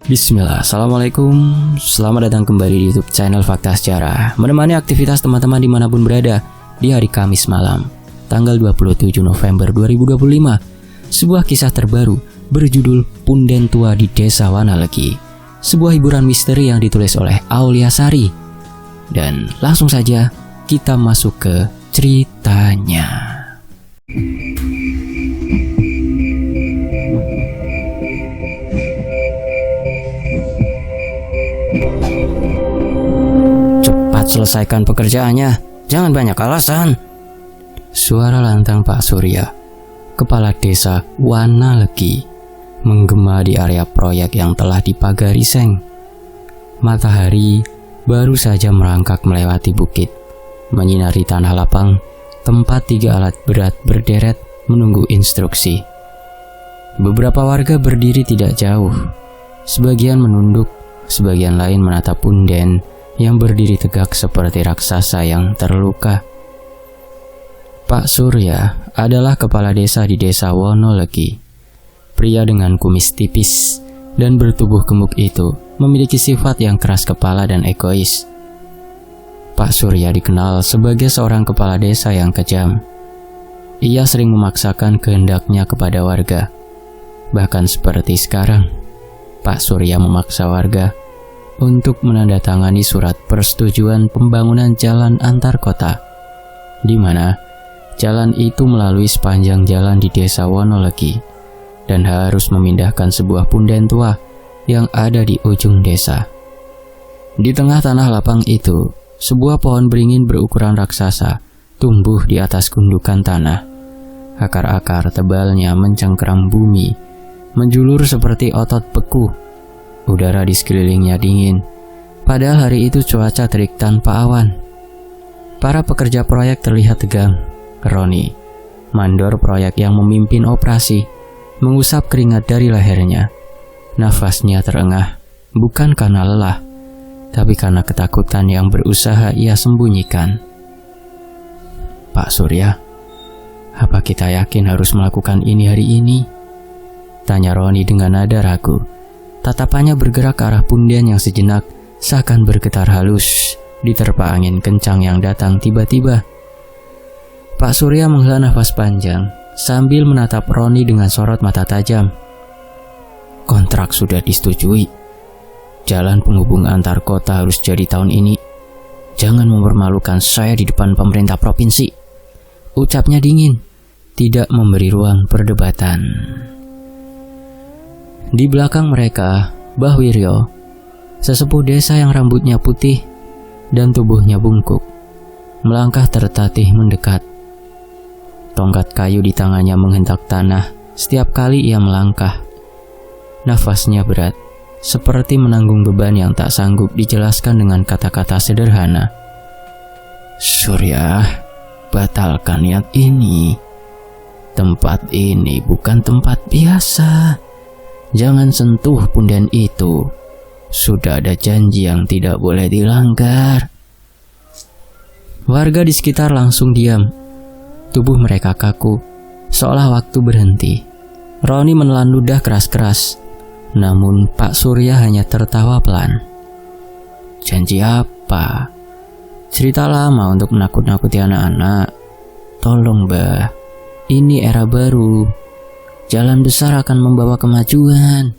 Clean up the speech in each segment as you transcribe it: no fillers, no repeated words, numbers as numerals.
Bismillah, Assalamualaikum. Selamat datang kembali di YouTube channel Fakta Sejarah, menemani aktivitas teman-teman dimanapun berada di hari Kamis malam, tanggal 27 November 2025. Sebuah kisah terbaru berjudul Punden Tua di Desa Wanalegi, sebuah hiburan misteri yang ditulis oleh Aulia Sari. Dan langsung saja kita masuk ke ceritanya. Selesaikan pekerjaannya, jangan banyak alasan. Suara lantang Pak Surya, kepala desa Wanalegi, menggema di area proyek yang telah dipagari seng. Matahari baru saja merangkak melewati bukit, menyinari tanah lapang tempat 3 alat berat berderet menunggu instruksi. Beberapa warga berdiri tidak jauh, sebagian menunduk, sebagian lain menatap punden yang berdiri tegak seperti raksasa yang terluka. Pak Surya adalah kepala desa di desa Wanalegi. Pria dengan kumis tipis dan bertubuh gemuk itu memiliki sifat yang keras kepala dan egois. Pak Surya dikenal sebagai seorang kepala desa yang kejam. Ia sering memaksakan kehendaknya kepada warga. Bahkan seperti sekarang, Pak Surya memaksa warga untuk menandatangani surat persetujuan pembangunan jalan antar kota, di mana jalan itu melalui sepanjang jalan di desa Wanalegi dan harus memindahkan sebuah punden tua yang ada di ujung desa. Di tengah tanah lapang itu, sebuah pohon beringin berukuran raksasa tumbuh di atas gundukan tanah. Akar-akar tebalnya mencengkeram bumi, menjulur seperti otot beku. Udara di sekelilingnya dingin, padahal hari itu cuaca terik tanpa awan. Para pekerja proyek terlihat tegang. Roni, mandor proyek yang memimpin operasi, mengusap keringat dari lehernya. Nafasnya terengah, bukan karena lelah, tapi karena ketakutan yang berusaha ia sembunyikan. Pak Surya, apa kita yakin harus melakukan ini hari ini? Tanya Roni dengan nada ragu. Tatapannya bergerak ke arah punden yang sejenak seakan bergetar halus diterpa angin kencang yang datang tiba-tiba. Pak Surya menghela nafas panjang sambil menatap Roni dengan sorot mata tajam. Kontrak sudah disetujui. Jalan penghubung antar kota harus jadi tahun ini. Jangan mempermalukan saya di depan pemerintah provinsi. Ucapnya dingin, tidak memberi ruang perdebatan. Di belakang mereka, Mbah Wiryo, sesepuh desa yang rambutnya putih dan tubuhnya bungkuk, melangkah tertatih mendekat. Tongkat kayu di tangannya menghentak tanah setiap kali ia melangkah. Nafasnya berat, seperti menanggung beban yang tak sanggup dijelaskan dengan kata-kata sederhana. Surya, batalkan niat ini. Tempat ini bukan tempat biasa. Jangan sentuh punden itu. Sudah ada janji yang tidak boleh dilanggar. Warga di sekitar langsung diam. Tubuh mereka kaku, seolah waktu berhenti. Roni menelan ludah keras-keras. Namun Pak Surya hanya tertawa pelan. Janji apa? Cerita lama untuk menakut-nakuti anak-anak. Tolong Mbah, ini era baru. Jalan besar akan membawa kemajuan.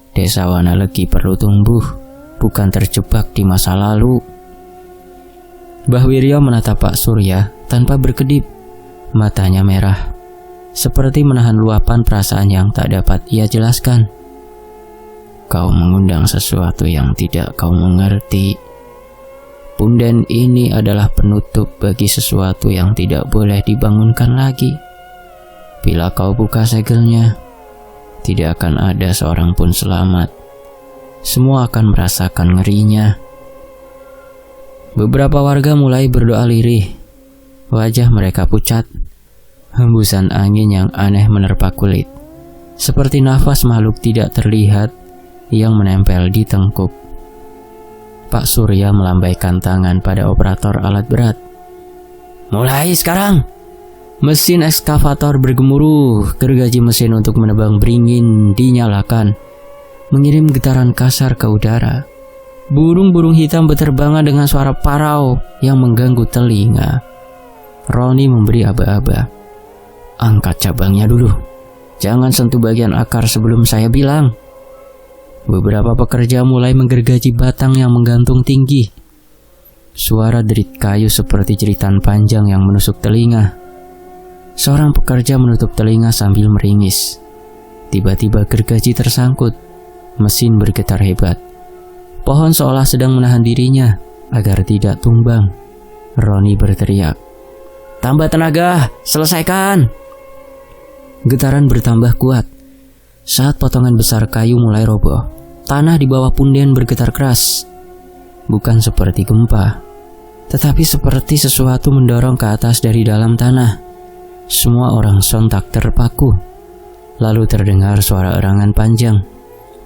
Desa Wanalegi perlu tumbuh, bukan terjebak di masa lalu. Mbah Wiryo menatap Pak Surya tanpa berkedip. Matanya merah, seperti menahan luapan perasaan yang tak dapat ia jelaskan. Kau mengundang sesuatu yang tidak kau mengerti. Punden ini adalah penutup bagi sesuatu yang tidak boleh dibangunkan lagi. Bila kau buka segelnya, tidak akan ada seorang pun selamat. Semua akan merasakan ngerinya. Beberapa warga mulai berdoa lirih. Wajah mereka pucat. Hembusan angin yang aneh menerpa kulit, seperti nafas makhluk tidak terlihat yang menempel di tengkuk. Pak Surya melambaikan tangan pada operator alat berat. Mulai sekarang! Mesin ekskavator bergemuruh, gergaji mesin untuk menebang beringin dinyalakan. mengirim getaran kasar ke udara. Burung-burung hitam berterbangan dengan suara parau yang mengganggu telinga. Roni memberi aba-aba. Angkat cabangnya dulu. Jangan sentuh bagian akar sebelum saya bilang. Beberapa pekerja mulai menggergaji batang yang menggantung tinggi. Suara derit kayu seperti jeritan panjang yang menusuk telinga. Seorang pekerja menutup telinga sambil meringis. Tiba-tiba gergaji tersangkut. Mesin bergetar hebat. Pohon seolah sedang menahan dirinya agar tidak tumbang. Roni berteriak, "Tambah tenaga, selesaikan!" Getaran bertambah kuat. Saat potongan besar kayu mulai roboh, tanah di bawah punden bergetar keras. Bukan seperti gempa, tetapi seperti sesuatu mendorong ke atas dari dalam tanah. Semua orang sontak terpaku. Lalu terdengar suara erangan panjang,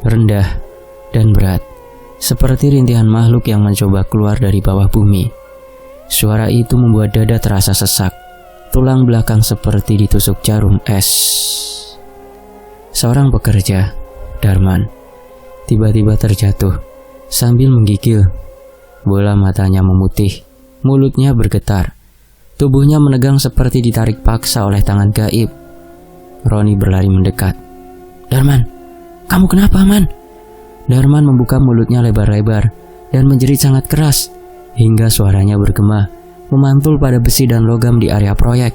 rendah, dan berat, seperti rintihan makhluk yang mencoba keluar dari bawah bumi. Suara itu membuat dada terasa sesak. Tulang belakang seperti ditusuk jarum es. Seorang pekerja, Darman, tiba-tiba terjatuh sambil menggigil. Bola matanya memutih, mulutnya bergetar. Tubuhnya menegang seperti ditarik paksa oleh tangan gaib. Roni berlari mendekat. "Darman, kamu kenapa, Man?" Darman membuka mulutnya lebar-lebar dan menjerit sangat keras hingga suaranya bergema, memantul pada besi dan logam di area proyek.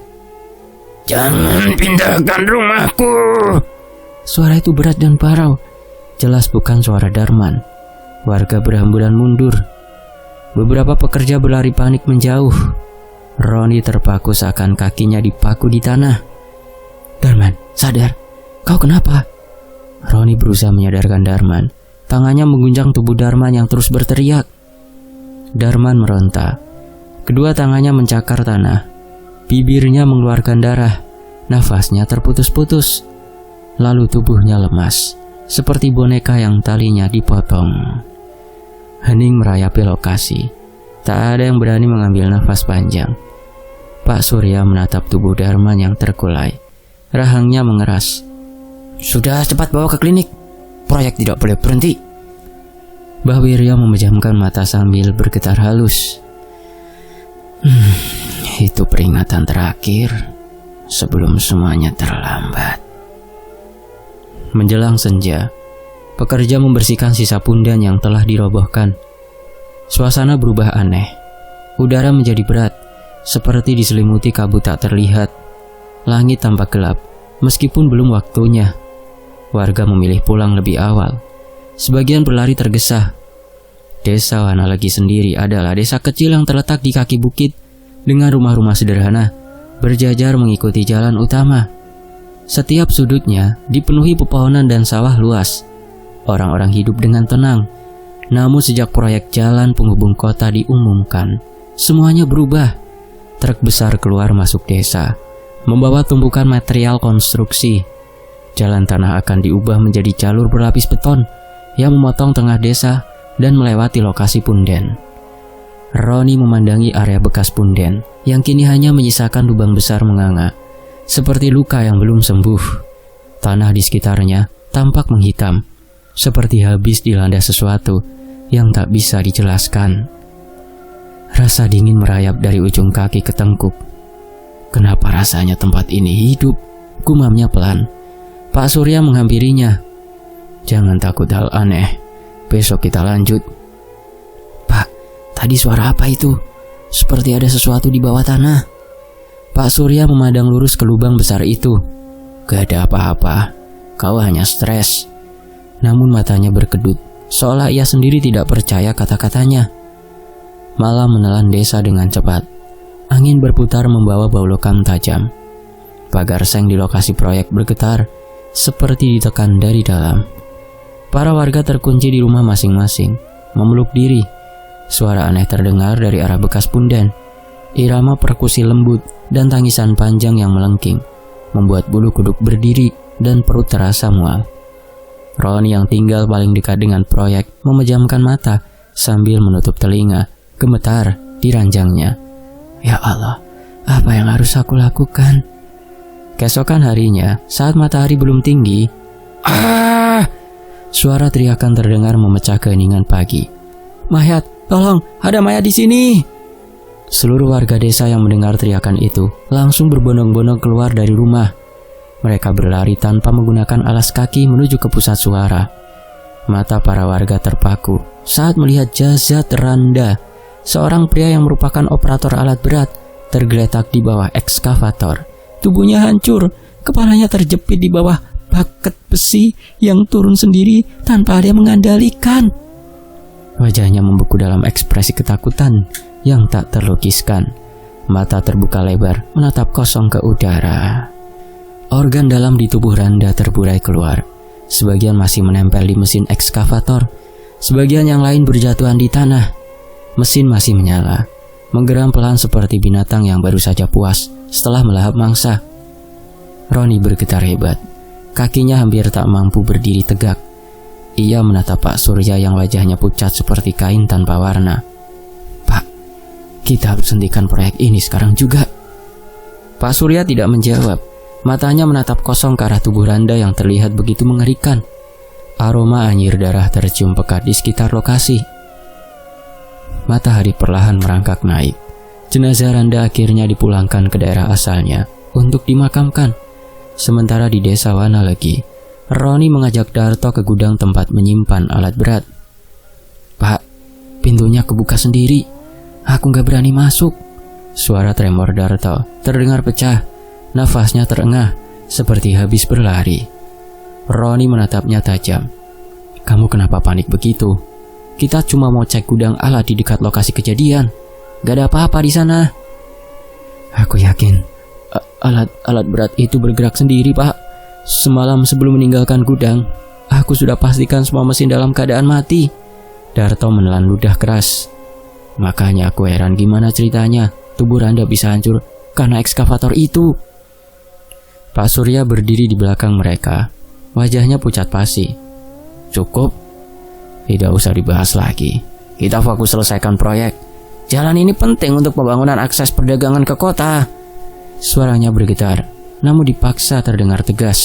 "Jangan pindahkan rumahku!" Suara itu berat dan parau. Jelas bukan suara Darman. Warga berhamburan mundur. Beberapa pekerja berlari panik menjauh. Roni terpaku seakan kakinya dipaku di tanah. "Darman, sadar. Kau kenapa?" Roni berusaha menyadarkan Darman. Tangannya mengguncang tubuh Darman yang terus berteriak. Darman meronta. Kedua tangannya mencakar tanah. Bibirnya mengeluarkan darah. Nafasnya terputus-putus. Lalu tubuhnya lemas, seperti boneka yang talinya dipotong. Hening merayapi lokasi. Tak ada yang berani mengambil nafas panjang. Pak Surya menatap tubuh Darman yang terkulai. Rahangnya mengeras. "Sudah, cepat bawa ke klinik. Proyek tidak boleh berhenti." Mbah Wirya memejamkan mata sambil bergetar halus. Itu peringatan terakhir sebelum semuanya terlambat. Menjelang senja, pekerja membersihkan sisa punden yang telah dirobohkan. Suasana berubah aneh. Udara menjadi berat, seperti diselimuti kabut tak terlihat. Langit tampak gelap, meskipun belum waktunya. Warga memilih pulang lebih awal. Sebagian berlari tergesa. Desa Wanalegi sendiri adalah desa kecil yang terletak di kaki bukit dengan rumah-rumah sederhana berjajar mengikuti jalan utama. Setiap sudutnya dipenuhi pepohonan dan sawah luas. Orang-orang hidup dengan tenang. Namun sejak proyek jalan penghubung kota diumumkan, semuanya berubah. Truk besar keluar masuk desa, membawa tumpukan material konstruksi. Jalan tanah akan diubah menjadi jalur berlapis beton yang memotong tengah desa dan melewati lokasi punden. Roni memandangi area bekas punden yang kini hanya menyisakan lubang besar menganga, seperti luka yang belum sembuh. Tanah di sekitarnya tampak menghitam, seperti habis dilanda sesuatu yang tak bisa dijelaskan. Rasa dingin merayap dari ujung kaki ke tengkuk. "Kenapa rasanya tempat ini hidup?" gumamnya pelan. Pak Surya menghampirinya. "Jangan takut hal aneh. Besok kita lanjut." "Pak, tadi suara apa itu? Seperti ada sesuatu di bawah tanah." Pak Surya memandang lurus ke lubang besar itu. "Gak ada apa-apa. Kau hanya stres." Namun matanya berkedut, seolah ia sendiri tidak percaya kata-katanya. Malam menelan desa dengan cepat. Angin berputar membawa bau logam tajam. Pagar seng di lokasi proyek bergetar, seperti ditekan dari dalam. Para warga terkunci di rumah masing-masing, memeluk diri. Suara aneh terdengar dari arah bekas punden. Irama perkusi lembut dan tangisan panjang yang melengking membuat bulu kuduk berdiri dan perut terasa mual. Roni yang tinggal paling dekat dengan proyek memejamkan mata sambil menutup telinga. Gemetar di ranjangnya. "Ya Allah, apa yang harus aku lakukan?" Keesokan harinya, saat matahari belum tinggi, Suara teriakan terdengar memecah keheningan pagi. "Mayat, tolong, ada mayat di sini!" Seluruh warga desa yang mendengar teriakan itu langsung berbondong-bondong keluar dari rumah. Mereka berlari tanpa menggunakan alas kaki menuju ke pusat suara. Mata para warga terpaku saat melihat jasad Randa, seorang pria yang merupakan operator alat berat, tergeletak di bawah ekskavator. Tubuhnya hancur, kepalanya terjepit di bawah bucket besi yang turun sendiri tanpa ada yang mengandalkan. Wajahnya membeku dalam ekspresi ketakutan yang tak terlukiskan. Mata terbuka lebar menatap kosong ke udara. Organ dalam di tubuh Randa terburai keluar. Sebagian masih menempel di mesin ekskavator, sebagian yang lain berjatuhan di tanah. Mesin masih menyala, menggeram pelan seperti binatang yang baru saja puas setelah melahap mangsa. Roni bergetar hebat. Kakinya hampir tak mampu berdiri tegak. Ia menatap Pak Surya yang wajahnya pucat seperti kain tanpa warna. "Pak, kita harus hentikan proyek ini sekarang juga." Pak Surya tidak menjawab. Matanya menatap kosong ke arah tubuh Randa yang terlihat begitu mengerikan. Aroma anyir darah tercium pekat di sekitar lokasi. Matahari perlahan merangkak naik. Jenazah Randa akhirnya dipulangkan ke daerah asalnya untuk dimakamkan. Sementara di desa Wanalegi, Roni mengajak Darto ke gudang tempat menyimpan alat berat. "Pak, pintunya kebuka sendiri. Aku gak berani masuk." Suara tremor Darto terdengar pecah. Nafasnya terengah, seperti habis berlari. Roni menatapnya tajam. "Kamu kenapa panik begitu? Kita cuma mau cek gudang alat di dekat lokasi kejadian. Gak ada apa-apa di sana." "Aku yakin alat berat itu bergerak sendiri, Pak. Semalam sebelum meninggalkan gudang, aku sudah pastikan semua mesin dalam keadaan mati." Darto menelan ludah keras. "Makanya aku heran gimana ceritanya tubuh Randa bisa hancur karena ekskavator itu." Pak Surya berdiri di belakang mereka. Wajahnya pucat pasi. "Cukup. Tidak usah dibahas lagi. Kita fokus selesaikan proyek. Jalan ini penting untuk pembangunan akses perdagangan ke kota." Suaranya bergetar, namun dipaksa terdengar tegas.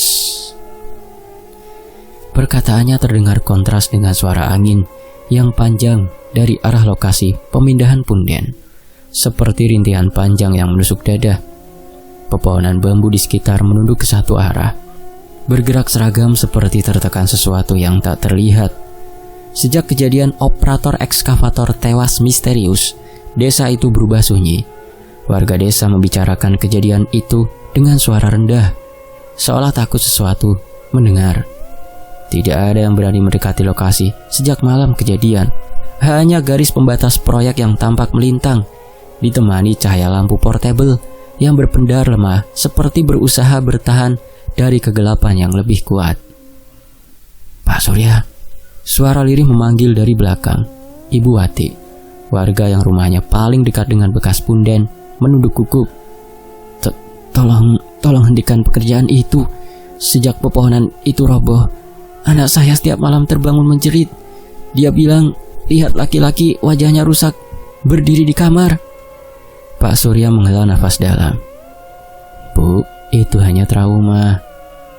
Perkataannya terdengar kontras dengan suara angin yang panjang dari arah lokasi pemindahan punden, seperti rintihan panjang yang menusuk dada. Pepohonan bambu di sekitar menunduk ke satu arah, bergerak seragam seperti tertekan sesuatu yang tak terlihat. Sejak kejadian operator ekskavator tewas misterius, desa itu berubah sunyi. Warga desa membicarakan kejadian itu dengan suara rendah, seolah takut sesuatu mendengar. Tidak ada yang berani mendekati lokasi sejak malam kejadian. Hanya garis pembatas proyek yang tampak melintang, ditemani cahaya lampu portable yang berpendar lemah seperti berusaha bertahan dari kegelapan yang lebih kuat. "Pak Surya," suara lirih memanggil dari belakang. Ibu Wati, warga yang rumahnya paling dekat dengan bekas punden, menunduk gugup. Tolong hentikan pekerjaan itu. Sejak pepohonan itu roboh, anak saya setiap malam terbangun menjerit. Dia bilang, lihat laki-laki wajahnya rusak berdiri di kamar." Pak Surya menghela nafas dalam. "Bu, itu hanya trauma.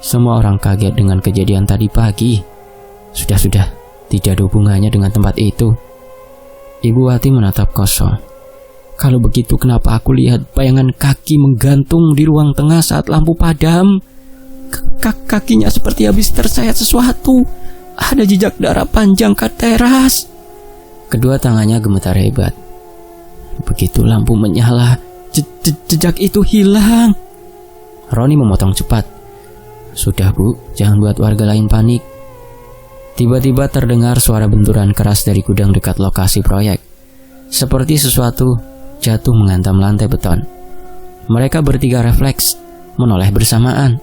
Semua orang kaget dengan kejadian tadi pagi. Sudah, tidak ada hubungannya dengan tempat itu." Ibu Wati menatap kosong. "Kalau begitu kenapa aku lihat bayangan kaki menggantung di ruang tengah saat lampu padam? Kakinya seperti habis tersayat sesuatu. Ada jejak darah panjang ke teras." Kedua tangannya gemetar hebat. "Begitu lampu menyala, jejak itu hilang." Roni memotong cepat. "Sudah, Bu, jangan buat warga lain panik." Tiba-tiba terdengar suara benturan keras dari gudang dekat lokasi proyek. Seperti sesuatu jatuh menghantam lantai beton. Mereka bertiga refleks, menoleh bersamaan.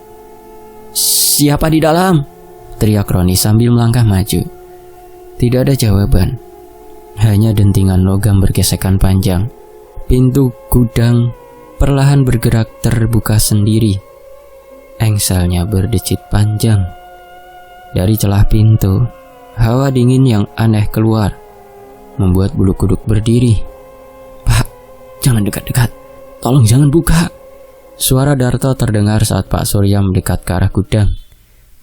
"Siapa di dalam?" teriak Roni sambil melangkah maju. Tidak ada jawaban. Hanya dentingan logam bergesekan panjang. Pintu gudang perlahan bergerak terbuka sendiri. Engselnya berdecit panjang. Dari celah pintu, hawa dingin yang aneh keluar, membuat bulu kuduk berdiri. "Pak, jangan dekat-dekat. Tolong jangan buka." Suara Darto terdengar saat Pak Surya mendekat ke arah gudang.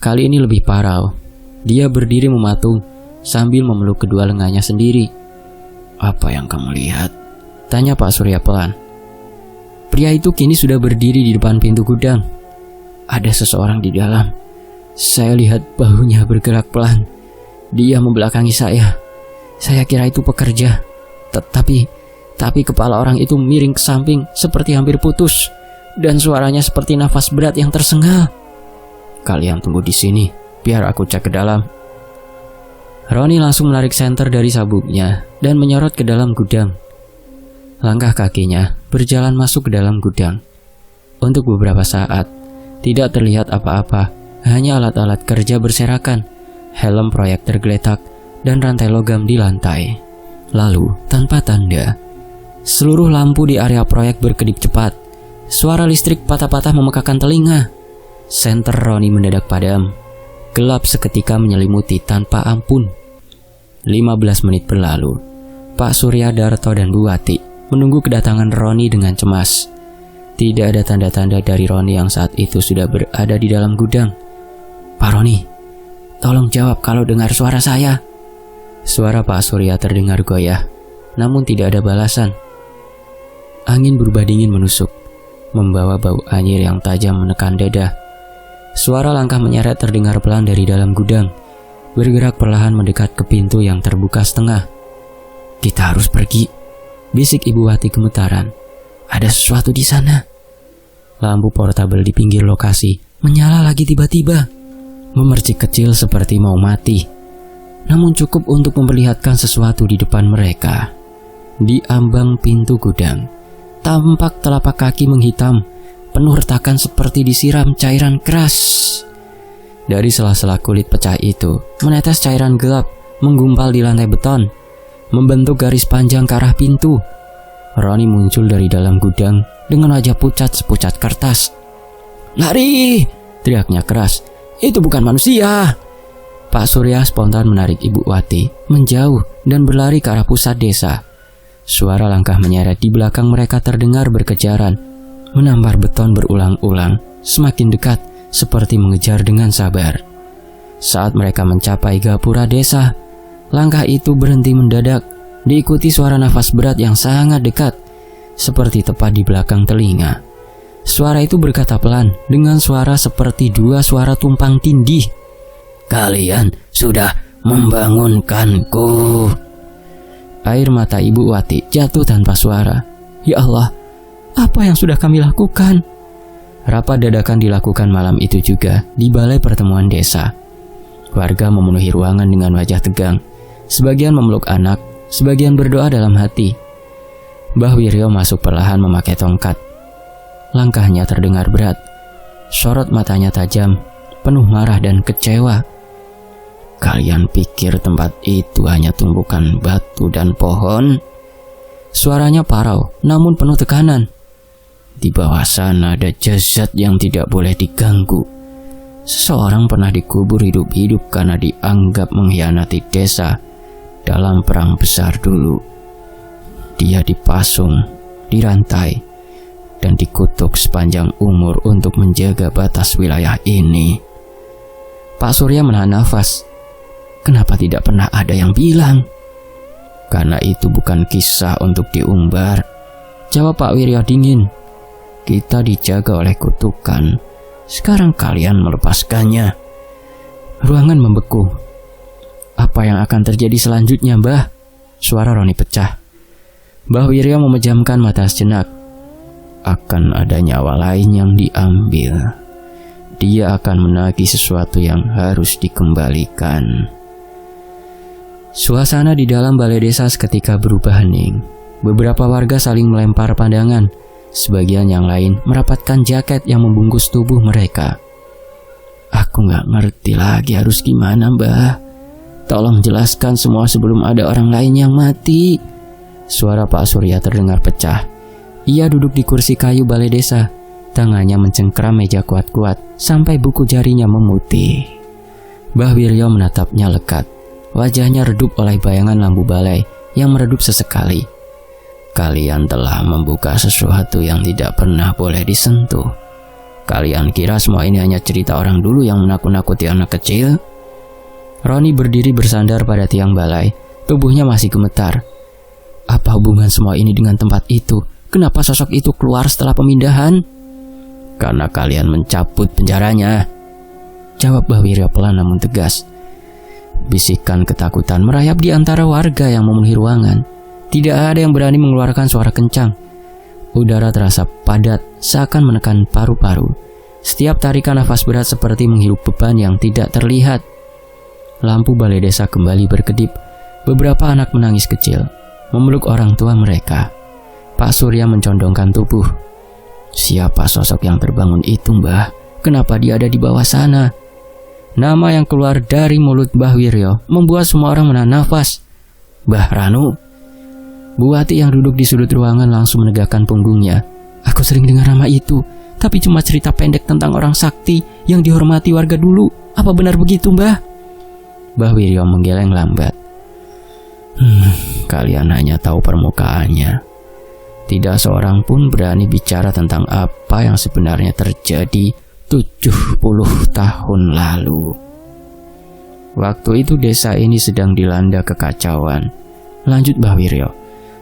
Kali ini lebih parau. Dia berdiri mematung sambil memeluk kedua lengannya sendiri. "Apa yang kamu lihat?" tanya Pak Surya pelan. Pria itu kini sudah berdiri di depan pintu gudang. "Ada seseorang di dalam. Saya lihat bahunya bergerak pelan. Dia membelakangi saya. Saya kira itu pekerja. Tapi kepala orang itu miring ke samping seperti hampir putus. Dan suaranya seperti nafas berat yang tersengal. Kalian tunggu di sini, biar aku cek ke dalam." Roni langsung menarik senter dari sabuknya dan menyorot ke dalam gudang. Langkah kakinya berjalan masuk ke dalam gudang. Untuk beberapa saat, tidak terlihat apa-apa, hanya alat-alat kerja berserakan, helm proyek tergeletak, dan rantai logam di lantai. Lalu, tanpa tanda, seluruh lampu di area proyek berkedip cepat. Suara listrik patah-patah memekakan telinga. Senter Roni mendadak padam. Gelap seketika menyelimuti tanpa ampun. 15 menit berlalu. Pak Surya, Darto, dan Bu Wati menunggu kedatangan Roni dengan cemas. Tidak ada tanda-tanda dari Roni yang saat itu sudah berada di dalam gudang. "Pak Roni, tolong jawab kalau dengar suara saya." Suara Pak Surya terdengar goyah, namun tidak ada balasan. Angin berubah dingin menusuk, membawa bau anyir yang tajam menekan dada. Suara langkah menyeret terdengar pelan dari dalam gudang, bergerak perlahan mendekat ke pintu yang terbuka setengah. "Kita harus pergi," bisik Ibu Wati gemetaran. "Ada sesuatu di sana." Lampu portabel di pinggir lokasi menyala lagi tiba-tiba, memercik kecil seperti mau mati. Namun cukup untuk memperlihatkan sesuatu di depan mereka. Di ambang pintu gudang, tampak telapak kaki menghitam, penuh retakan seperti disiram cairan keras. Dari sela-sela kulit pecah itu, menetes cairan gelap menggumpal di lantai beton, membentuk garis panjang ke arah pintu. Roni muncul dari dalam gudang dengan wajah pucat sepucat kertas. "Lari!" teriaknya keras. "Itu bukan manusia!" Pak Surya spontan menarik Ibu Wati menjauh dan berlari ke arah pusat desa. Suara langkah menyeret di belakang mereka terdengar berkejaran, menampar beton berulang-ulang, semakin dekat seperti mengejar dengan sabar. Saat mereka mencapai gapura desa, langkah itu berhenti mendadak, diikuti suara nafas berat yang sangat dekat, seperti tepat di belakang telinga. Suara itu berkata pelan, dengan suara seperti dua suara tumpang tindih. "Kalian sudah membangunkanku." Air mata Ibu Wati jatuh tanpa suara. "Ya Allah, apa yang sudah kami lakukan?" Rapat dadakan dilakukan malam itu juga di balai pertemuan desa. Warga memenuhi ruangan dengan wajah tegang. Sebagian memeluk anak, sebagian berdoa dalam hati. Mbah Wiryo masuk perlahan memakai tongkat. Langkahnya terdengar berat. Sorot matanya tajam, penuh marah dan kecewa. "Kalian pikir tempat itu hanya tumpukan batu dan pohon?" Suaranya parau, namun penuh tekanan. "Di bawah sana ada jasad yang tidak boleh diganggu. Seseorang pernah dikubur hidup-hidup karena dianggap mengkhianati desa dalam perang besar dulu. Dia dipasung, dirantai, dan dikutuk sepanjang umur untuk menjaga batas wilayah ini." Pak Surya menahan nafas. Kenapa tidak pernah ada yang bilang? "Karena itu bukan kisah untuk diumbar," jawab Pak Wiryo dingin. "Kita dijaga oleh kutukan. Sekarang kalian melepaskannya." Ruangan membeku. "Apa yang akan terjadi selanjutnya, Mbah?" Suara Roni pecah. Mbah Wiryo memejamkan mata sejenak. "Akan ada nyawa lain yang diambil. Dia akan menagih sesuatu yang harus dikembalikan." Suasana di dalam balai desa seketika berubah hening. Beberapa warga saling melempar pandangan. Sebagian yang lain merapatkan jaket yang membungkus tubuh mereka. "Aku gak ngerti lagi harus gimana, Mbah. Tolong jelaskan semua sebelum ada orang lain yang mati." Suara Pak Surya terdengar pecah. Ia duduk di kursi kayu balai desa. Tangannya mencengkram meja kuat-kuat sampai buku jarinya memutih. Mbah Wiryo menatapnya lekat. Wajahnya redup oleh bayangan lampu balai yang meredup sesekali. "Kalian telah membuka sesuatu yang tidak pernah boleh disentuh. Kalian kira semua ini hanya cerita orang dulu yang menakut-nakuti anak kecil? Roni berdiri bersandar pada tiang balai. Tubuhnya masih gemetar. Apa hubungan semua ini dengan tempat itu? Kenapa sosok itu keluar setelah pemindahan? Karena kalian mencabut penjaranya, jawab Mbah Wiryo pelan namun tegas. Bisikan ketakutan merayap di antara warga yang memenuhi ruangan. Tidak ada yang berani mengeluarkan suara kencang. Udara terasa padat, seakan menekan paru-paru. Setiap tarikan nafas berat seperti menghirup beban yang tidak terlihat. Lampu balai desa kembali berkedip. Beberapa anak menangis kecil, memeluk orang tua mereka. Pak Surya mencondongkan tubuh. Siapa sosok yang terbangun itu, Mbah? Kenapa dia ada di bawah sana? Nama yang keluar dari mulut Mbah Wiryo membuat semua orang menahan nafas. Mbah Ranu. Bu Wati yang duduk di sudut ruangan langsung menegakkan punggungnya. Aku sering dengar nama itu, tapi cuma cerita pendek tentang orang sakti yang dihormati warga dulu. Apa benar begitu, Mbah? Mbah Wiryo menggeleng lambat. Kalian hanya tahu permukaannya. Tidak seorang pun berani bicara tentang apa yang sebenarnya terjadi 70 tahun lalu. Waktu itu desa ini sedang dilanda kekacauan. Lanjut Mbah Wiryo.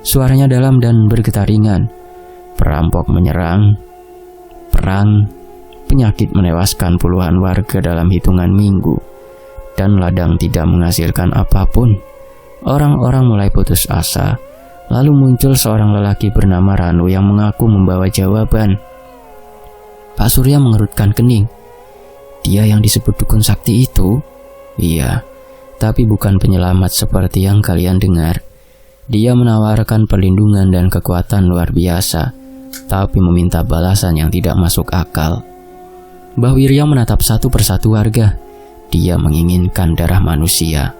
Suaranya dalam dan bergetar ringan. Perampok menyerang, perang, penyakit menewaskan puluhan warga dalam hitungan minggu, dan ladang tidak menghasilkan apapun. Orang-orang mulai putus asa. Lalu muncul seorang lelaki bernama Ranu yang mengaku membawa jawaban. Pak Surya mengerutkan kening. Dia yang disebut dukun sakti itu? Iya, tapi bukan penyelamat seperti yang kalian dengar. Dia menawarkan perlindungan dan kekuatan luar biasa, tapi meminta balasan yang tidak masuk akal. Mbah Wiryo menatap satu persatu warga. Dia menginginkan darah manusia.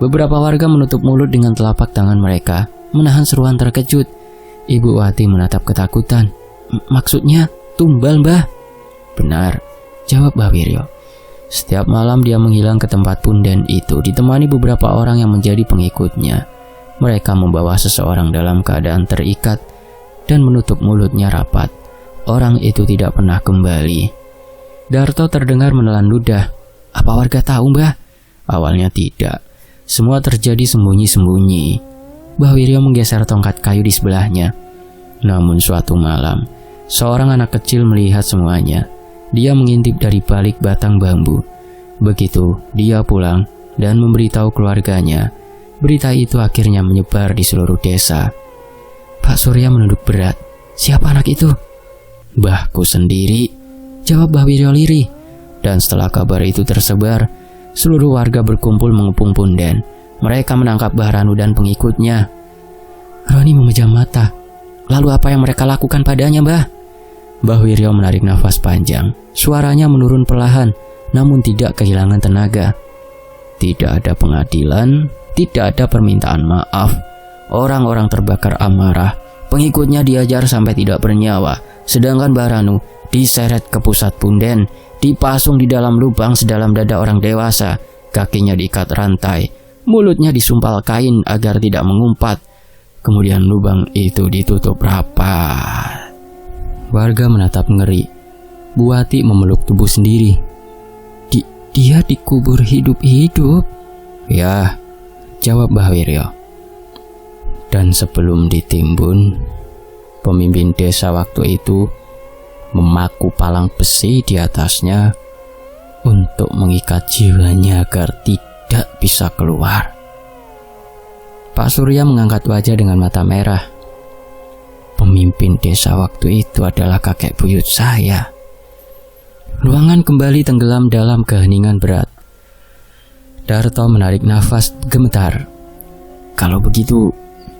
Beberapa warga menutup mulut dengan telapak tangan mereka, menahan seruan terkejut. Ibu Wati menatap ketakutan. Maksudnya tumbal, Mbah? Benar, jawab Mbah Wiryo. Setiap malam dia menghilang ke tempat punden itu, ditemani beberapa orang yang menjadi pengikutnya. Mereka membawa seseorang dalam keadaan terikat dan menutup mulutnya rapat. Orang itu tidak pernah kembali. Darto terdengar menelan ludah. Apa warga tahu, Mbah? Awalnya tidak. Semua terjadi sembunyi-sembunyi. Mbah Wiryo menggeser tongkat kayu di sebelahnya. Namun suatu malam, seorang anak kecil melihat semuanya. Dia mengintip dari balik batang bambu. Begitu dia pulang dan memberitahu keluarganya, berita itu akhirnya menyebar di seluruh desa. Pak Surya menunduk berat. Siapa anak itu? Mbahku sendiri, jawab Mbah Wiryo lirih. Dan setelah kabar itu tersebar, seluruh warga berkumpul mengepung punden. Mereka menangkap Mbah Ranu dan pengikutnya. Roni memejam mata. Lalu apa yang mereka lakukan padanya, Mbah? Mbah Wiryo menarik nafas panjang. Suaranya menurun perlahan, namun tidak kehilangan tenaga. Tidak ada pengadilan, tidak ada permintaan maaf. Orang-orang terbakar amarah. Pengikutnya diajar sampai tidak bernyawa. Sedangkan Mbah Ranu diseret ke pusat punden, dipasung di dalam lubang sedalam dada orang dewasa. Kakinya diikat rantai, mulutnya disumpal kain agar tidak mengumpat. Kemudian lubang itu ditutup rapat. Warga menatap ngeri. Bu Wati memeluk tubuh sendiri. Dia dikubur hidup-hidup? Ya, jawab Mbah Wiryo. Dan sebelum ditimbun, pemimpin desa waktu itu memaku palang besi di atasnya untuk mengikat jiwanya agar tidak bisa keluar. Pak Surya mengangkat wajah dengan mata merah. Pemimpin desa waktu itu adalah kakek buyut saya. Ruangan kembali tenggelam dalam keheningan berat. Darto menarik nafas gemetar. Kalau begitu,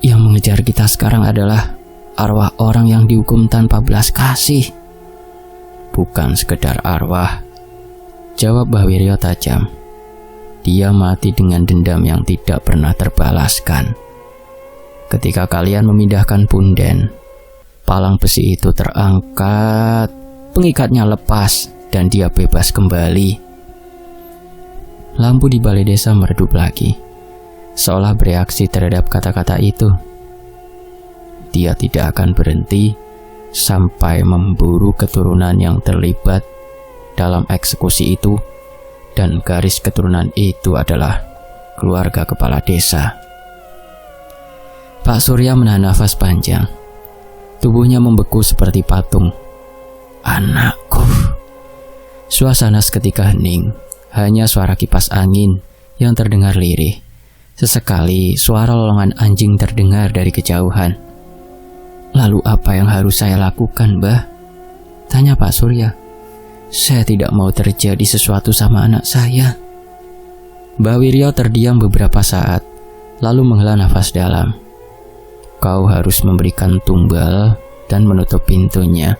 yang mengejar kita sekarang adalah arwah orang yang dihukum tanpa belas kasih. Bukan sekedar arwah, jawab Mbah Wiryo tajam. Dia mati dengan dendam yang tidak pernah terbalaskan. Ketika kalian memindahkan punden, palang besi itu terangkat, pengikatnya lepas, dan dia bebas kembali. Lampu di balai desa meredup lagi, seolah bereaksi terhadap kata-kata itu. Dia tidak akan berhenti sampai memburu keturunan yang terlibat dalam eksekusi itu Dan garis keturunan itu adalah keluarga kepala desa. Pak Surya menahan nafas panjang. Tubuhnya membeku seperti patung. Anakku. Suasana seketika hening. Hanya suara kipas angin yang terdengar lirih. Sesekali suara lolongan anjing terdengar dari kejauhan. Lalu apa yang harus saya lakukan, Mbah? Tanya Pak Surya. Saya tidak mau terjadi sesuatu sama anak saya. Mbah Wiryo terdiam beberapa saat, lalu menghela nafas dalam. Kau harus memberikan tumbal dan menutup pintunya.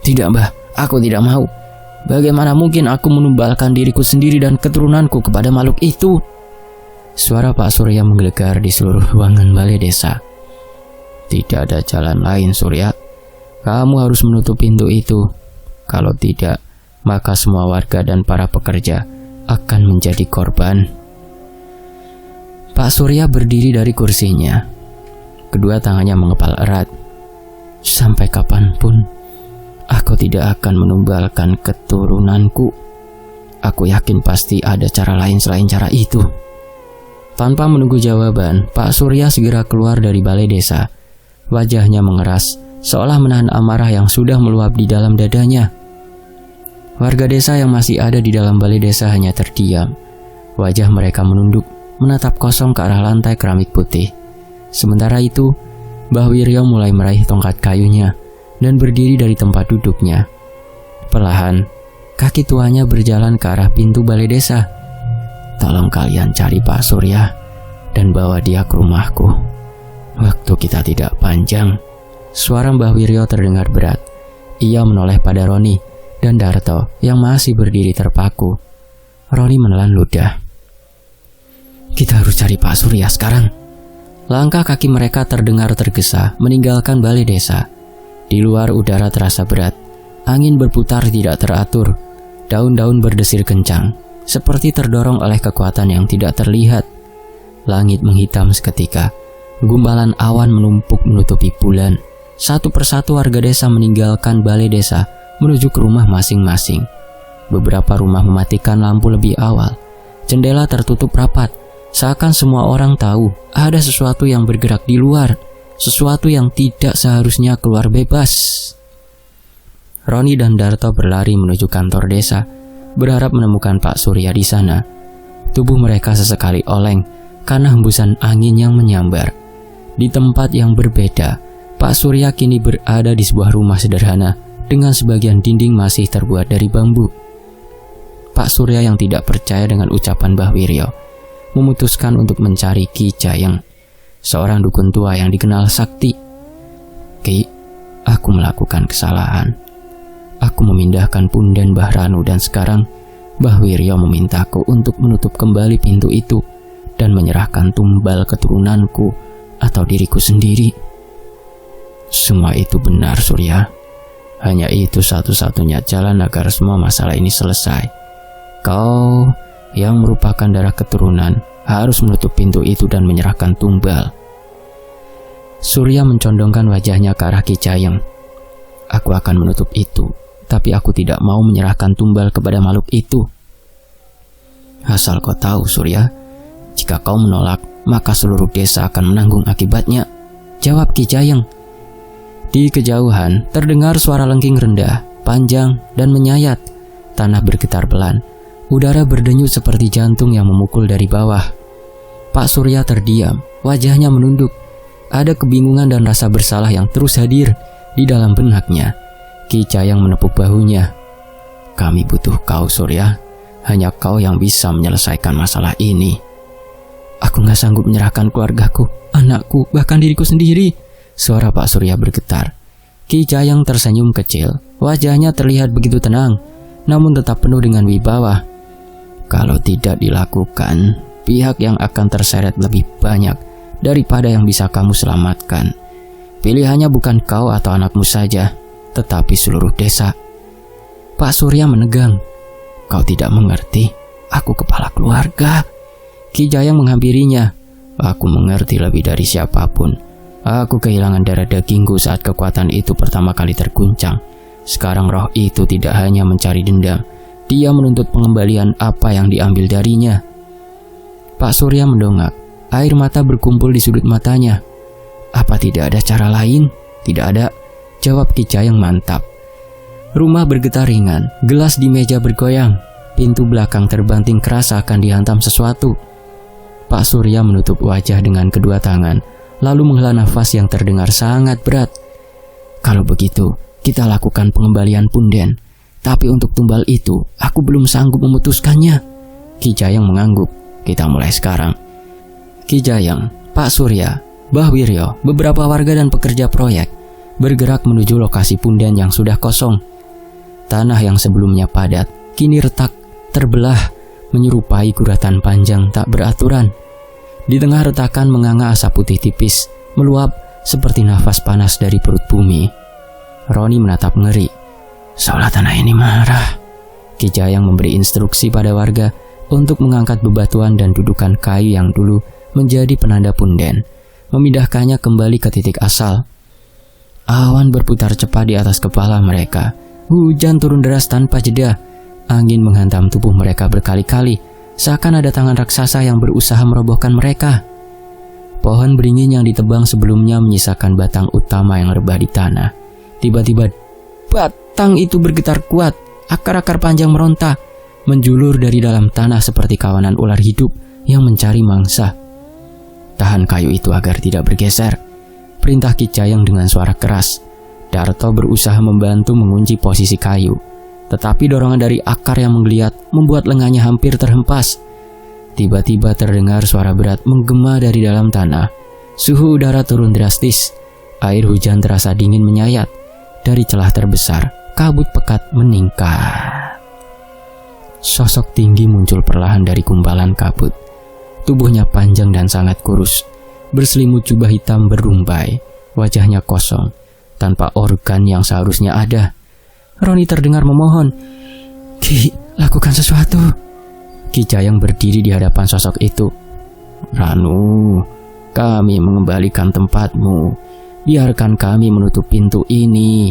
Tidak, Mbah, aku tidak mau. Bagaimana mungkin aku menumbalkan diriku sendiri dan keturunanku kepada makhluk itu? Suara Pak Surya menggelegar di seluruh ruangan balai desa. Tidak ada jalan lain, Surya. Kamu harus menutup pintu itu. Kalau tidak, maka semua warga dan para pekerja akan menjadi korban. Pak Surya berdiri dari kursinya. Kedua tangannya mengepal erat. Sampai kapanpun, aku tidak akan menumbalkan keturunanku. Aku yakin pasti ada cara lain selain cara itu. Tanpa menunggu jawaban, Pak Surya segera keluar dari balai desa. Wajahnya mengeras, seolah menahan amarah yang sudah meluap di dalam dadanya. Warga desa yang masih ada di dalam balai desa hanya terdiam. Wajah mereka menunduk, menatap kosong ke arah lantai keramik putih. Sementara itu, Mbah Wiryo mulai meraih tongkat kayunya dan berdiri dari tempat duduknya. Perlahan, kaki tuanya berjalan ke arah pintu balai desa. Tolong kalian cari Pak Surya dan bawa dia ke rumahku. Waktu kita tidak panjang. Suara Mbah Wiryo terdengar berat. Ia menoleh pada Roni dan Darto yang masih berdiri terpaku. Roni menelan ludah. Kita harus cari Pak Surya sekarang. Langkah kaki mereka terdengar tergesa meninggalkan balai desa. Di luar udara terasa berat. Angin berputar tidak teratur. Daun-daun berdesir kencang, seperti terdorong oleh kekuatan yang tidak terlihat. Langit menghitam seketika. Gumpalan awan menumpuk menutupi bulan. Satu persatu warga desa meninggalkan balai desa menuju ke rumah masing-masing. Beberapa rumah mematikan lampu lebih awal. Jendela tertutup rapat, seakan semua orang tahu ada sesuatu yang bergerak di luar, sesuatu yang tidak seharusnya keluar bebas. Roni dan Darto berlari menuju kantor desa, berharap menemukan Pak Surya di sana. Tubuh mereka sesekali oleng karena hembusan angin yang menyambar. Di tempat yang berbeda, Pak Surya kini berada di sebuah rumah sederhana dengan sebagian dinding masih terbuat dari bambu. Pak Surya yang tidak percaya dengan ucapan Mbah Wiryo memutuskan untuk mencari Ki Jayeng, seorang dukun tua yang dikenal sakti. Ki, aku melakukan kesalahan. Aku memindahkan punden Mbah Ranu dan sekarang Mbah Wiryo memintaku untuk menutup kembali pintu itu dan menyerahkan tumbal keturunanku atau diriku sendiri. Semua itu benar, Surya. Hanya itu satu-satunya jalan agar semua masalah ini selesai. Kau yang merupakan darah keturunan harus menutup pintu itu dan menyerahkan tumbal. Surya mencondongkan wajahnya ke arah Ki Jayeng. Aku akan menutup itu, tapi aku tidak mau menyerahkan tumbal kepada makhluk itu. Asal kau tahu, Surya, jika kau menolak, maka seluruh desa akan menanggung akibatnya, jawab Ki Jayeng. Di kejauhan terdengar suara lengking rendah, panjang dan menyayat. Tanah bergetar pelan. Udara berdenyut seperti jantung yang memukul dari bawah. Pak Surya terdiam, wajahnya menunduk. Ada kebingungan dan rasa bersalah yang terus hadir di dalam benaknya. Ki Jayeng menepuk bahunya. Kami butuh kau, Surya. Hanya kau yang bisa menyelesaikan masalah ini. Aku gak sanggup menyerahkan keluargaku, anakku, bahkan diriku sendiri. Suara Pak Surya bergetar. Ki Jayeng tersenyum kecil. Wajahnya terlihat begitu tenang, namun tetap penuh dengan wibawa. Kalau tidak dilakukan, pihak yang akan terseret lebih banyak daripada yang bisa kamu selamatkan. Pilihannya bukan kau atau anakmu saja, tetapi seluruh desa. Pak Surya menegang. Kau tidak mengerti, aku kepala keluarga. Ki Jayeng menghampirinya. Aku mengerti lebih dari siapapun. Aku kehilangan darah dagingku saat kekuatan itu pertama kali terguncang. Sekarang roh itu tidak hanya mencari dendam, Dia menuntut pengembalian apa yang diambil darinya. Pak Surya mendongak. Air mata berkumpul di sudut matanya. Apa tidak ada cara lain? Tidak ada, jawab Ki Jayang mantap. Rumah bergetar ringan, gelas di meja bergoyang, pintu belakang terbanting keras akan dihantam sesuatu. Pak Surya menutup wajah dengan kedua tangan, lalu menghela nafas yang terdengar sangat berat. Kalau begitu, kita lakukan pengembalian punden. Tapi untuk tumbal itu, aku belum sanggup memutuskannya. Ki Jayang mengangguk. Kita mulai sekarang. Ki Jayang, Pak Surya, Mbah Wiryo, beberapa warga dan pekerja proyek bergerak menuju lokasi punden yang sudah kosong. Tanah yang sebelumnya padat, kini retak, terbelah, menyerupai guratan panjang tak beraturan. Di tengah retakan menganga asap putih tipis, meluap seperti nafas panas dari perut bumi. Roni menatap ngeri. Seolah tanah ini marah. Ki Jayang memberi instruksi pada warga untuk mengangkat bebatuan dan dudukan kayu yang dulu menjadi penanda punden, memindahkannya kembali ke titik asal. Awan berputar cepat di atas kepala mereka. Hujan turun deras tanpa jeda. Angin menghantam tubuh mereka berkali-kali, seakan ada tangan raksasa yang berusaha merobohkan mereka. Pohon beringin yang ditebang sebelumnya menyisakan batang utama yang rebah di tanah. Tiba-tiba batang itu bergetar kuat, akar-akar panjang meronta, menjulur dari dalam tanah seperti kawanan ular hidup yang mencari mangsa. Tahan kayu itu agar tidak bergeser, perintah Ki Jayang dengan suara keras. Darto berusaha membantu mengunci posisi kayu, tetapi dorongan dari akar yang menggeliat membuat lengannya hampir terhempas. Tiba-tiba terdengar suara berat menggema dari dalam tanah. Suhu udara turun drastis. Air hujan terasa dingin menyayat. Dari celah terbesar, kabut pekat meningkat. Sosok tinggi muncul perlahan dari gumpalan kabut. Tubuhnya panjang dan sangat kurus, berselimut jubah hitam berumbai, wajahnya kosong, tanpa organ yang seharusnya ada. Roni terdengar memohon, Ki, lakukan sesuatu. Ki Jayang berdiri di hadapan sosok itu. Ranu, kami mengembalikan tempatmu. Biarkan kami menutup pintu ini.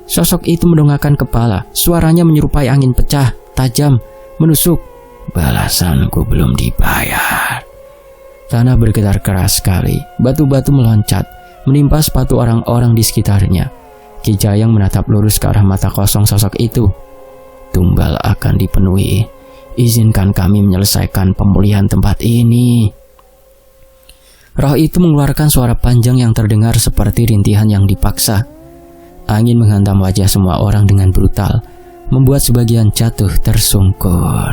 Sosok itu mendongakkan kepala, suaranya menyerupai angin pecah, tajam, menusuk. Balasanku belum dibayar. Tanah bergetar keras sekali, batu-batu meloncat, menimpa sepatu orang-orang di sekitarnya. Ki Jayang menatap lurus ke arah mata kosong sosok itu. Tumbal akan dipenuhi. Izinkan kami menyelesaikan pemulihan tempat ini. Roh itu mengeluarkan suara panjang yang terdengar seperti rintihan yang dipaksa. Angin menghantam wajah semua orang dengan brutal, membuat sebagian jatuh tersungkur.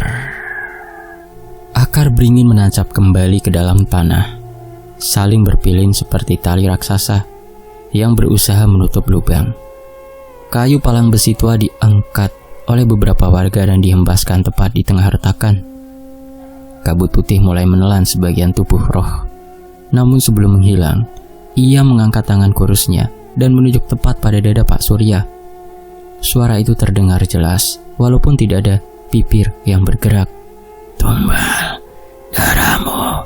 Akar beringin menancap kembali ke dalam tanah, saling berpilin seperti tali raksasa yang berusaha menutup lubang. Kayu palang besi tua diangkat oleh beberapa warga dan dihembaskan tepat di tengah retakan. Kabut putih mulai menelan sebagian tubuh roh. Namun sebelum menghilang, ia mengangkat tangan kurusnya dan menunjuk tepat pada dada Pak Surya. Suara itu terdengar jelas, walaupun tidak ada bibir yang bergerak. Tumbal darahmu.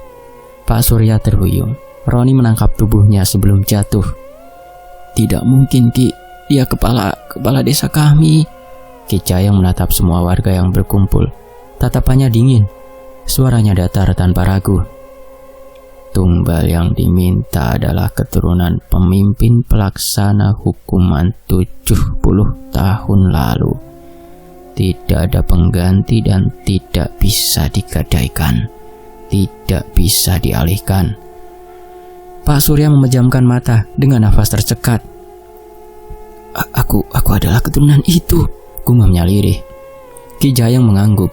Pak Surya terhuyung. Roni menangkap tubuhnya sebelum jatuh. Tidak mungkin, Ki. Dia kepala desa kami. Ki Jayang menatap semua warga yang berkumpul. Tatapannya dingin. Suaranya datar tanpa ragu. Tumbal yang diminta adalah keturunan pemimpin pelaksana hukuman 70 tahun lalu. Tidak ada pengganti dan tidak bisa digadaikan. Tidak bisa dialihkan. Pak Surya memejamkan mata dengan nafas tercekat. Aku adalah keturunan itu, gumamnya lirih. Ki Jayang mengangguk.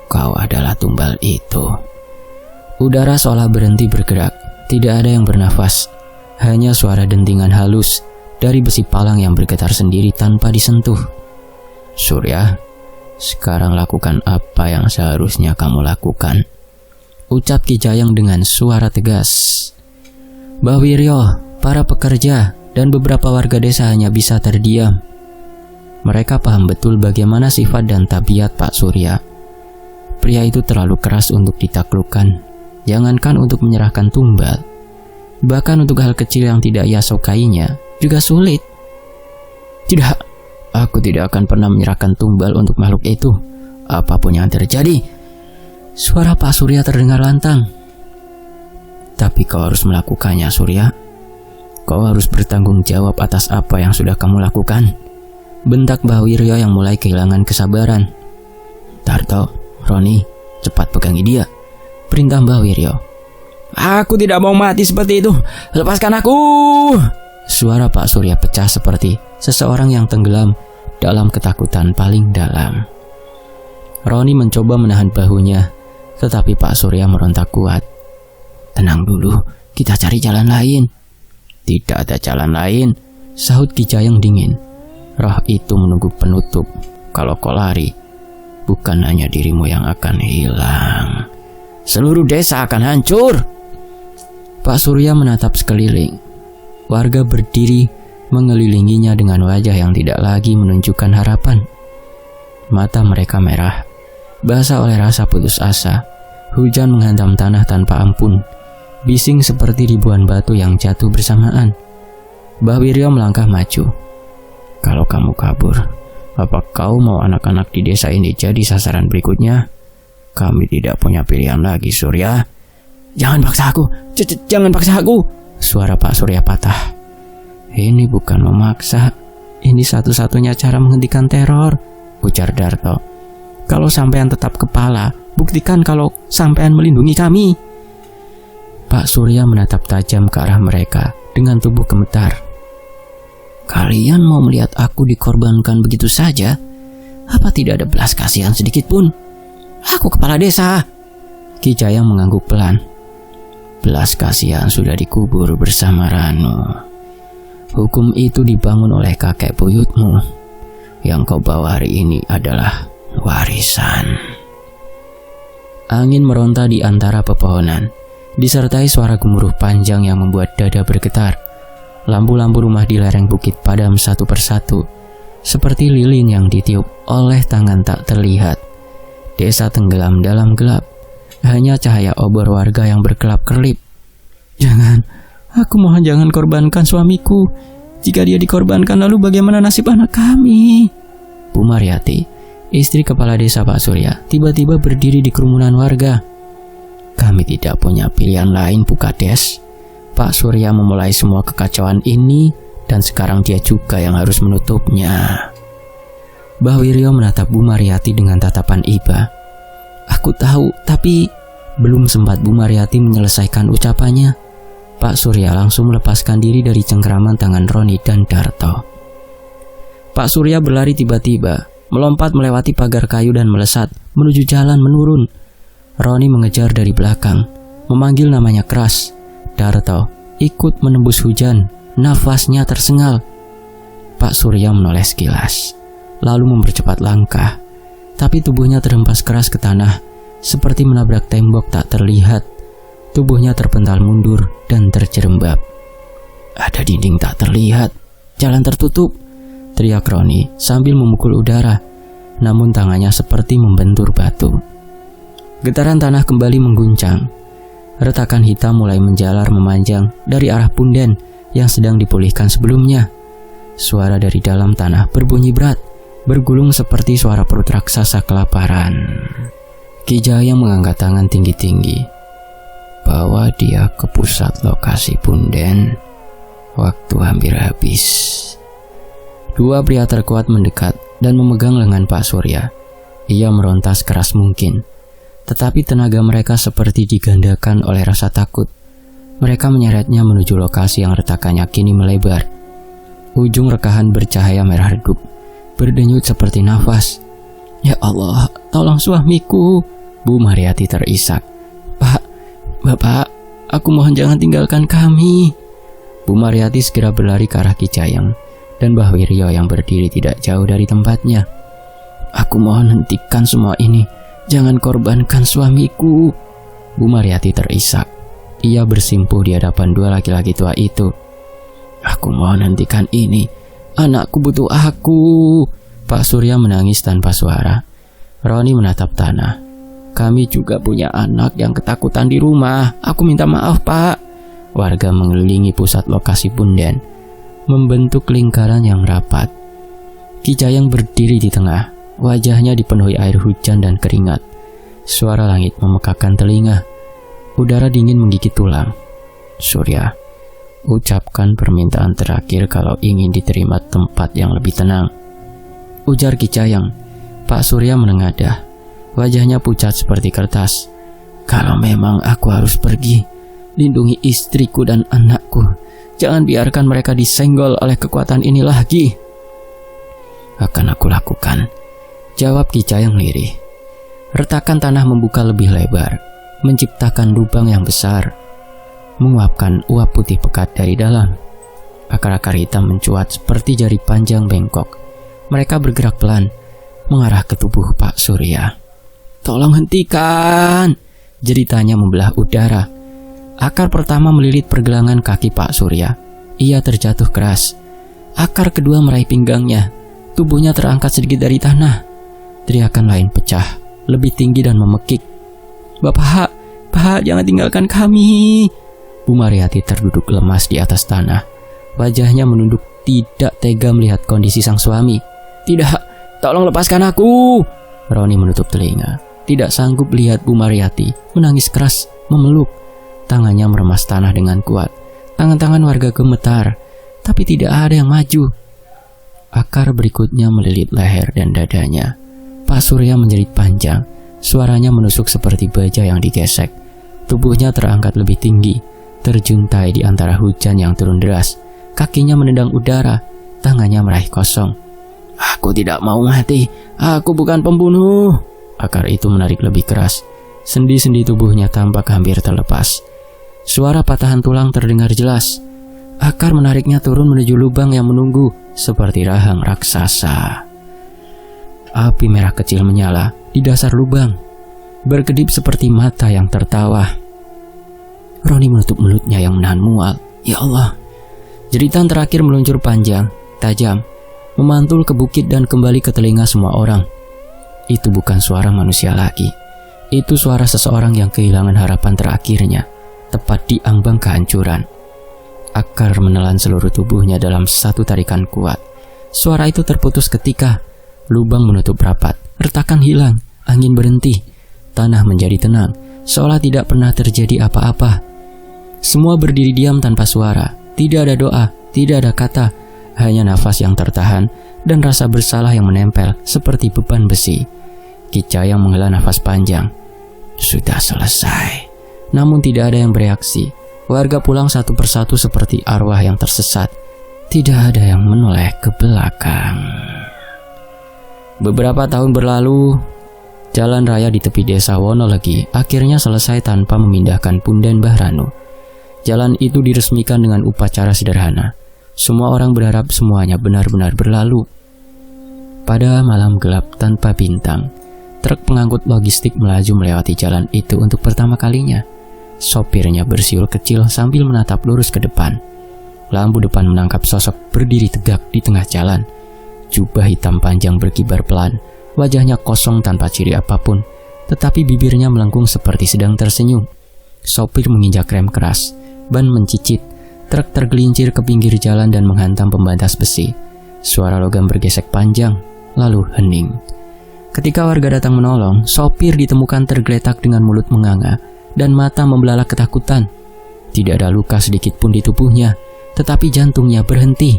Kau adalah tumbal itu. Udara seolah berhenti bergerak. Tidak ada yang bernafas. Hanya suara dentingan halus dari besi palang yang bergetar sendiri tanpa disentuh. Surya, sekarang lakukan apa yang seharusnya kamu lakukan, ucap Ki Jayang dengan suara tegas. Mbah Wiryo, para pekerja, dan beberapa warga desa hanya bisa terdiam. Mereka paham betul bagaimana sifat dan tabiat Pak Surya. Pria itu terlalu keras untuk ditaklukkan, jangankan untuk menyerahkan tumbal. Bahkan untuk hal kecil yang tidak ia sukainya juga sulit. Tidak, aku tidak akan pernah menyerahkan tumbal untuk makhluk itu. apapun yang terjadi. Suara Pak Surya terdengar lantang. Tapi kau harus melakukannya, Surya. Kau harus bertanggung jawab atas apa yang sudah kamu lakukan. Bentak Mbah Wiryo yang mulai kehilangan kesabaran. Darto, Roni, cepat pegangi dia, perintah Mbah Wiryo. Aku tidak mau mati seperti itu. Lepaskan aku. Suara Pak Surya pecah seperti seseorang yang tenggelam dalam ketakutan paling dalam. Roni mencoba menahan bahunya, tetapi Pak Surya meronta kuat. Tenang dulu, kita cari jalan lain. Tidak ada jalan lain, sahut Ki Jayeng dingin. Roh itu menunggu penutup. Kalau kau lari, bukan hanya dirimu yang akan hilang, seluruh desa akan hancur. Pak Surya menatap sekeliling. Warga berdiri mengelilinginya dengan wajah yang tidak lagi menunjukkan harapan. Mata mereka merah, basah oleh rasa putus asa. Hujan menghantam tanah tanpa ampun, bising seperti ribuan batu yang jatuh bersamaan. Mbah Wiryo melangkah maju. Kalau kamu kabur, apa kau mau anak-anak di desa ini jadi sasaran berikutnya? Kami tidak punya pilihan lagi, Surya. Jangan paksa aku, jangan paksa aku. Suara Pak Surya patah. Ini bukan memaksa, ini satu-satunya cara menghentikan teror, ujar Darto. Kalau sampean tetap kepala, buktikan kalau sampean melindungi kami. Pak Surya menatap tajam ke arah mereka dengan tubuh gemetar. Kalian mau melihat aku dikorbankan begitu saja? Apa tidak ada belas kasihan sedikit pun? Aku kepala desa. Ki Jayeng mengangguk pelan. Belas kasihan sudah dikubur bersama Ranu. Hukum itu dibangun oleh kakek buyutmu. Yang kau bawa hari ini adalah warisan. Angin meronta di antara pepohonan, disertai suara gemuruh panjang yang membuat dada bergetar. Lampu-lampu rumah di lereng bukit padam satu persatu, seperti lilin yang ditiup oleh tangan tak terlihat. Desa tenggelam dalam gelap. Hanya cahaya obor warga yang berkelap-kelip. Jangan, aku mohon jangan korbankan suamiku. Jika dia dikorbankan, lalu bagaimana nasib anak kami? Bu Mariati, istri kepala desa Pak Surya, tiba-tiba berdiri di kerumunan warga. Kami tidak punya pilihan lain, Bu Kades. Pak Surya memulai semua kekacauan ini, dan sekarang dia juga yang harus menutupnya. Mbah Wiryo menatap Bu Mariati dengan tatapan iba. Aku tahu, tapi belum sempat Bu Mariati menyelesaikan ucapannya, Pak Surya langsung melepaskan diri dari cengkeraman tangan Roni dan Darto. Pak Surya berlari tiba-tiba, melompat melewati pagar kayu dan melesat menuju jalan menurun. Roni mengejar dari belakang, memanggil namanya keras. Darto ikut menembus hujan, nafasnya tersengal. Pak Surya menoleh sekilas, lalu mempercepat langkah. Tapi tubuhnya terhempas keras ke tanah, seperti menabrak tembok tak terlihat. Tubuhnya terpental mundur dan terjerembab. Ada dinding tak terlihat, jalan tertutup, teriak Roni sambil memukul udara. Namun tangannya seperti membentur batu. Getaran tanah kembali mengguncang. Retakan hitam mulai menjalar memanjang dari arah punden yang sedang dipulihkan sebelumnya. Suara dari dalam tanah berbunyi berat, bergulung seperti suara perut raksasa kelaparan. Ki Jayeng mengangkat tangan tinggi-tinggi. Bawa dia ke pusat lokasi punden. Waktu hampir habis. Dua pria terkuat mendekat dan memegang lengan Pak Surya. Ia meronta sekeras mungkin. Tetapi tenaga mereka seperti digandakan oleh rasa takut. Mereka menyeretnya menuju lokasi yang retakannya kini melebar. Ujung rekahan bercahaya merah redup, berdenyut seperti nafas. Ya Allah, tolong suamiku. Bu Mariati terisak. Pak, Bapak, aku mohon jangan tinggalkan kami. Bu Mariati segera berlari ke arah Ki Jayeng dan Mbah Wiryo yang berdiri tidak jauh dari tempatnya. Aku mohon hentikan semua ini. Jangan korbankan suamiku. Bu Mariati terisak. Ia bersimpuh di hadapan dua laki-laki tua itu. Aku mohon hentikan ini. Anakku butuh aku. Pak Surya menangis tanpa suara. Roni menatap tanah. Kami juga punya anak yang ketakutan di rumah. Aku minta maaf, Pak. Warga mengelilingi pusat lokasi punden, membentuk lingkaran yang rapat. Ki Jayeng berdiri di tengah, Wajahnya dipenuhi air hujan dan keringat. Suara langit memekakkan telinga. Udara dingin menggigit tulang. "Surya, ucapkan permintaan terakhir kalau ingin diterima tempat yang lebih tenang," ujar Ki Cayang. Pak Surya menengadah. Wajahnya pucat seperti kertas. "Kalau memang aku harus pergi, lindungi istriku dan anakku. Jangan biarkan mereka disenggol oleh kekuatan ini lagi." "Akan aku lakukan," jawab Ki Cayang lirih. Retakan tanah membuka lebih lebar, menciptakan lubang yang besar, menguapkan uap putih pekat dari dalam. Akar-akar hitam mencuat seperti jari panjang bengkok. Mereka bergerak pelan, mengarah ke tubuh Pak Surya. "Tolong hentikan!" jeritanya membelah udara. Akar pertama melilit pergelangan kaki Pak Surya. Ia terjatuh keras. Akar kedua meraih pinggangnya. Tubuhnya terangkat sedikit dari tanah. Teriakan lain pecah, lebih tinggi dan memekik. Pak, jangan tinggalkan kami." Bu Mariati terduduk lemas di atas tanah. Wajahnya menunduk, tidak tega melihat kondisi sang suami. "Tidak, tolong lepaskan aku!" Roni menutup telinga. Tidak sanggup lihat Bu Mariati menangis keras, memeluk. Tangannya meremas tanah dengan kuat. Tangan-tangan warga gemetar, tapi tidak ada yang maju. Akar berikutnya melilit leher dan dadanya. Pak Surya menjerit panjang. Suaranya menusuk seperti baja yang digesek. Tubuhnya terangkat lebih tinggi, terjuntai di antara hujan yang turun deras. Kakinya menendang udara, tangannya meraih kosong. "Aku tidak mau mati, aku bukan pembunuh." Akar itu menarik lebih keras. Sendi-sendi tubuhnya tampak hampir terlepas. Suara patahan tulang terdengar jelas. Akar menariknya turun menuju lubang yang menunggu, seperti rahang raksasa. Api merah kecil menyala di dasar lubang, berkedip seperti mata yang tertawa. Roni menutup mulutnya yang menahan mual. "Ya Allah!" Jeritan terakhir meluncur panjang, tajam, memantul ke bukit dan kembali ke telinga semua orang. Itu bukan suara manusia lagi. Itu suara seseorang yang kehilangan harapan terakhirnya, tepat di ambang kehancuran. Akar menelan seluruh tubuhnya dalam satu tarikan kuat. Suara itu terputus ketika lubang menutup rapat, retakan hilang, angin berhenti, tanah menjadi tenang, seolah tidak pernah terjadi apa-apa. Semua berdiri diam tanpa suara, tidak ada doa, tidak ada kata, hanya nafas yang tertahan dan rasa bersalah yang menempel seperti beban besi. Ki Cayang menghela nafas panjang. Sudah selesai. Namun tidak ada yang bereaksi. Warga pulang satu persatu seperti arwah yang tersesat. Tidak ada yang menoleh ke belakang. Beberapa tahun berlalu, jalan raya di tepi desa Wonolegi akhirnya selesai tanpa memindahkan punden Mbah Ranu. Jalan itu diresmikan dengan upacara sederhana. Semua orang berharap semuanya benar-benar berlalu. Pada malam gelap tanpa bintang, truk pengangkut logistik melaju melewati jalan itu untuk pertama kalinya. Sopirnya bersiul kecil sambil menatap lurus ke depan. Lampu depan menangkap sosok berdiri tegak di tengah jalan. Jubah hitam panjang berkibar pelan, wajahnya kosong tanpa ciri apapun, tetapi bibirnya melengkung seperti sedang tersenyum. Sopir menginjak rem keras, ban mencicit, truk tergelincir ke pinggir jalan dan menghantam pembatas besi. Suara logam bergesek panjang, lalu hening. Ketika warga datang menolong, sopir ditemukan tergeletak dengan mulut menganga dan mata membelalak ketakutan. Tidak ada luka sedikit pun di tubuhnya, tetapi jantungnya berhenti.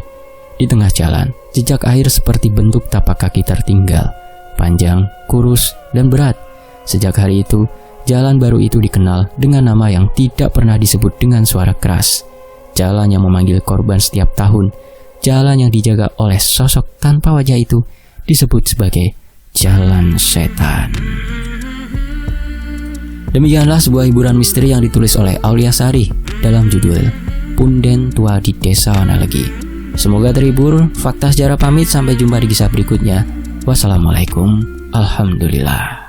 Di tengah jalan, jejak air seperti bentuk tapak kaki tertinggal, panjang, kurus, dan berat. Sejak hari itu, jalan baru itu dikenal dengan nama yang tidak pernah disebut dengan suara keras. Jalan yang memanggil korban setiap tahun, jalan yang dijaga oleh sosok tanpa wajah itu disebut sebagai Jalan Setan. Demikianlah sebuah hiburan misteri yang ditulis oleh Aulia Sari dalam judul Punden Tua di Desa Wonolegi. Semoga terhibur. Fakta Sejarah pamit, sampai jumpa di kisah berikutnya. Wassalamualaikum. Alhamdulillah.